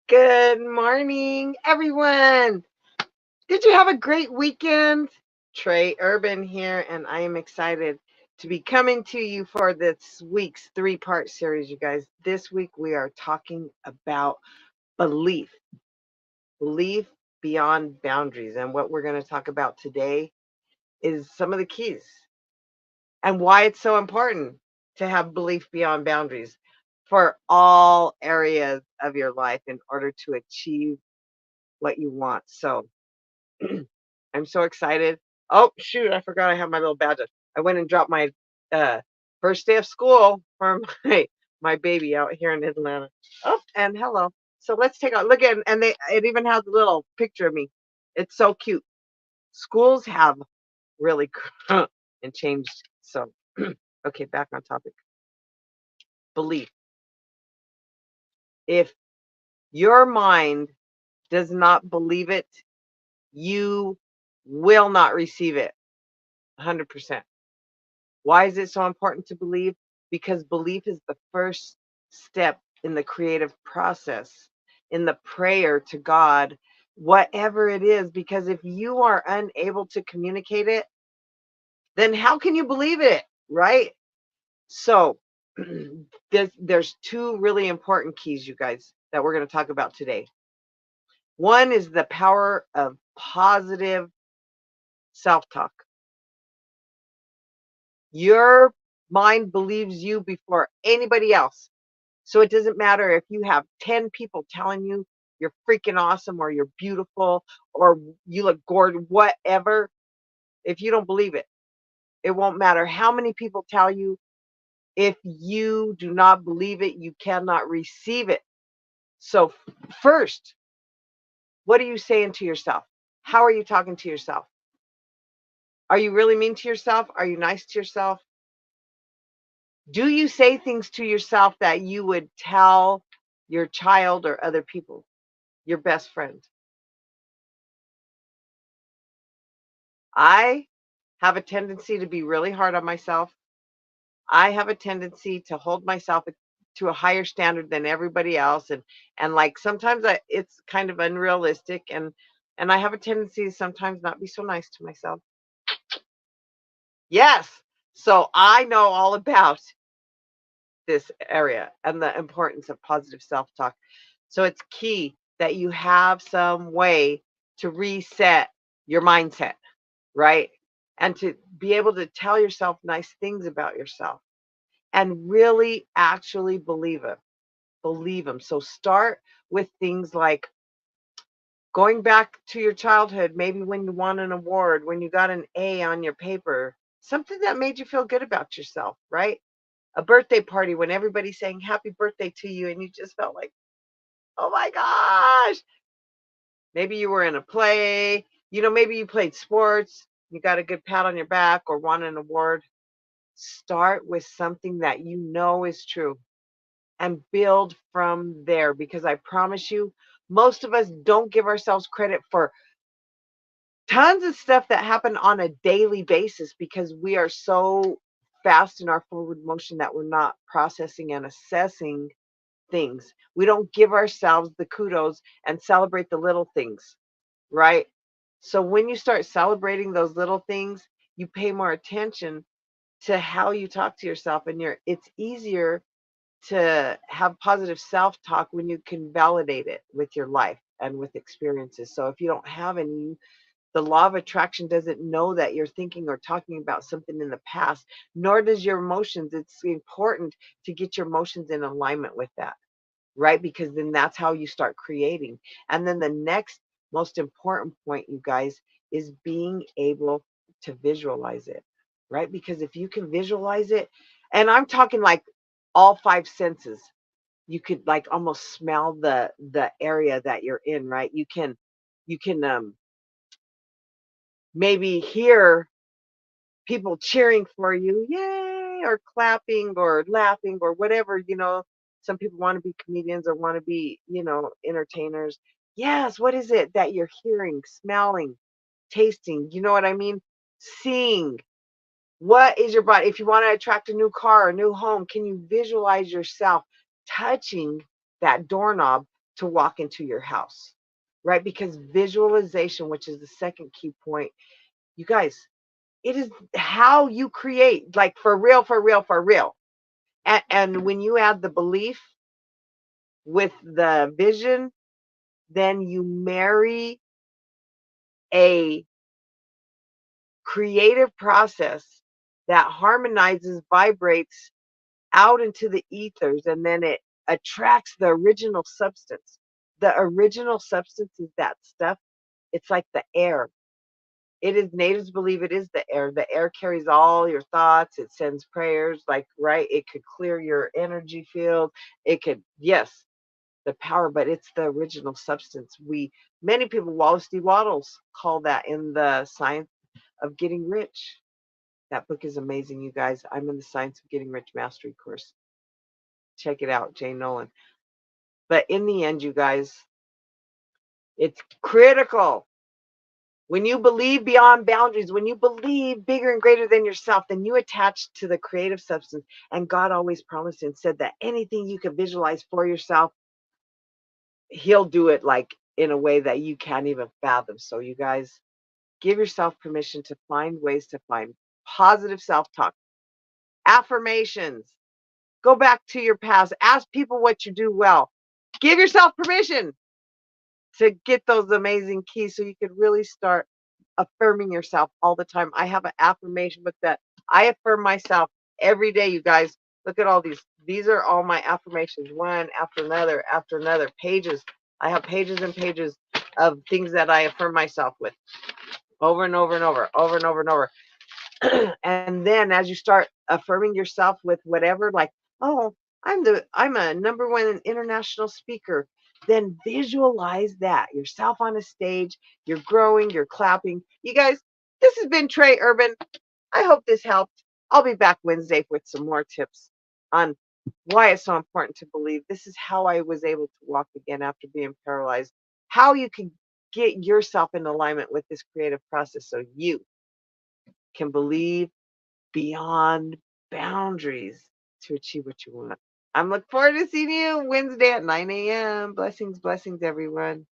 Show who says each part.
Speaker 1: Good morning, everyone. Did you have a great weekend? Trey Urban here, and I am excited to be coming to you for this week's three-part series, you guys. This week we are talking about belief, belief beyond boundaries. And what we're going to talk about today is some of the keys and why it's so important to have belief beyond boundaries for all areas of your life in order to achieve what you want. So, I'm so excited. Oh, shoot, I forgot I have my little badge. I went and dropped my uh, first day of school for my baby out here in Atlanta. Oh, and hello. So let's take a look at and it even has a little picture of me. It's so cute. Schools have really and changed. So, okay, back on topic. Belief. If your mind does not believe it, you will not receive it 100%. Why is it so important to believe? Because belief is the first step in the creative process, in the prayer to God, whatever it is. Because if you are unable to communicate it, then how can you believe it? Right? So, there's two really important keys, you guys, that we're going to talk about today. One is the power of positive self talk. Your mind believes you before anybody else. So it doesn't matter if you have 10 people telling you you're freaking awesome or you're beautiful or you look gorgeous, whatever. If you don't believe it, it won't matter how many people tell you. If you do not believe it, you cannot receive it. So, first, what are you saying to yourself? How are you talking to yourself? Are you really mean to yourself? Are you nice to yourself? Do you say things to yourself that you would tell your child or other people, your best friend? I have a tendency to be really hard on myself. I have a tendency to hold myself to a higher standard than everybody else, and like sometimes it's kind of unrealistic, and I have a tendency to sometimes not be so nice to myself. Yes. So I know all about this area and the importance of positive self-talk. So it's key that you have some way to reset your mindset, right? And to be able to tell yourself nice things about yourself and really actually believe it. Believe them. So start with things like going back to your childhood, maybe when you won an award, when you got an A on your paper, something that made you feel good about yourself, right? A birthday party when everybody's saying happy birthday to you and you just felt like, oh my gosh. Maybe you were in a play, maybe you played sports, you got a good pat on your back or won an award. Start with something that you know is true and build from there, because I promise you, most of us don't give ourselves credit for tons of stuff that happen on a daily basis because we are so fast in our forward motion that we're not processing and assessing things. We don't give ourselves the kudos and celebrate the little things, right? So when you start celebrating those little things, you pay more attention to how you talk to yourself, and it's easier to have positive self-talk when you can validate it with your life and with experiences. So if you don't have any, the law of attraction doesn't know that you're thinking or talking about something in the past, nor does your emotions. It's important to get your emotions in alignment with that, right? Because then that's how you start creating. And then the next most important point, you guys, is being able to visualize it, right? Because if you can visualize it, and I'm talking like all five senses, you could like almost smell the area that you're in, right? You can maybe hear people cheering for you, yay, or clapping or laughing or whatever, some people want to be comedians or want to be, entertainers. Yes, what is it that you're hearing, smelling, tasting? You know what I mean? Seeing. What is your body? If you want to attract a new car, a new home, can you visualize yourself touching that doorknob to walk into your house, right? Because visualization, which is the second key point, you guys, it is how you create, like for real, for real, for real. And when you add the belief with the vision, then you marry a creative process that harmonizes, vibrates out into the ethers, and then it attracts the original substance. The original substance is that stuff. It's like the air. It is, natives believe it is the air. The air carries all your thoughts. It sends prayers, like, right? It could clear your energy field. It could, yes, the power, but it's the original substance. Many people, Wallace D. Wattles, call that in the science of getting rich. That book is amazing, you guys. I'm in the Science of Getting Rich Mastery course. Check it out, Jane Nolan. But in the end, you guys, it's critical. When you believe beyond boundaries, when you believe bigger and greater than yourself, then you attach to the creative substance. And God always promised and said that anything you can visualize for yourself, He'll do it like in a way that you can't even fathom. So, you guys, give yourself permission to find ways to find positive self-talk, affirmations. Go back to your past. Ask people what you do well. Give yourself permission to get those amazing keys so you could really start affirming yourself all the time. I have an affirmation book that I affirm myself every day, you guys. Look at all these. These are all my affirmations, one after another, pages. I have pages and pages of things that I affirm myself with over and over and over, over and over and over. And then as you start affirming yourself with whatever, like, oh, I'm a number one international speaker, then visualize that yourself on a stage, you're growing, you're clapping. You guys, this has been Trey Urban. I hope this helped. I'll be back Wednesday with some more tips on why it's so important to believe. This is how I was able to walk again after being paralyzed, how you can get yourself in alignment with this creative process so you can believe beyond boundaries to achieve what you want. I'm looking forward to seeing you Wednesday at 9 a.m. Blessings, blessings, everyone.